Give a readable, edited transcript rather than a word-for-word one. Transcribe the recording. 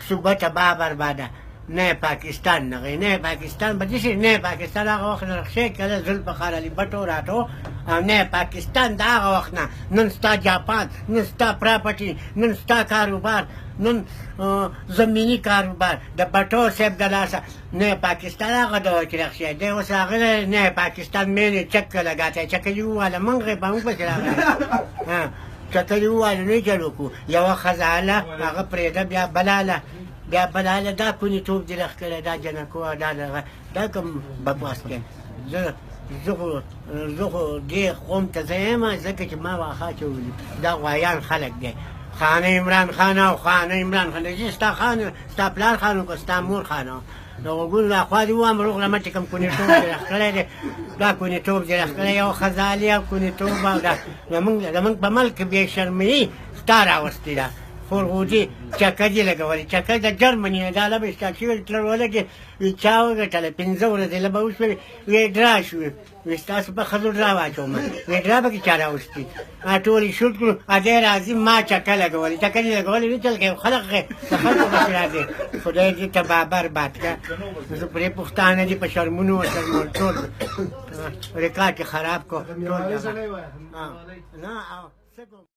صوبه تباه برباده نه پاکستان نه پاکستان به دې نه پاکستان هغه وخت نقشې کله ذوالفقار علي بټو راټو او نه پاکستان د هغه وخت نه نن ستا جاپان نن ستا پراپرټي نن ستا کاروبار نن زمینی کاروبار د بټو صاحب د لاسه نه پاکستان هغه ډول چې نقشې دی اوس راغلی نه پاکستان مې چک لګاتی چکلي وواله موږ به موږ پسې راغلی چکلي وواله نه چل وکړو یوه ښځاله هغه پرېږده بیا بلاله دا کونیتوب دې رخ کړی دا جنکو دا کوم بکواس دی زه خو دې قوم ته زه یم ځکه چې ما واښه اچولي دا غوایان خلک دی خانه عمران خان او خانه عمران خان چې ستا خان ستا پلار خان که ستا مور خان د غوږونو راخوا دې ووایم روغ له مټې کوم کونیتوب دې رخ کړی دی دا کونیتوب دې رخ کړی یو ښځالې او کونیتوب او دا زمونږ په ملک بې شرمي ستا راوستې ده خورغوټي چکه دې لګولې چکه د جرمني نه دا لبه سټاک شوې تلل ولګې وي چا وګټله 5 ورځې لبه وشوې وی ډرا شوې وي ستاسو په ښځو ډرا واچوم وی ډرا پکې چا راوستي ټولې شوټ کړو ادې راځي ما چکه لګولې چکه دې لګولې وي چل کې خلق د خلکو پسې راځي خدای دې تباه برباد کړه زه پرې پښتانه دي په شرمونو وشرمول ټول ریکارډ یې خراب کړو ټول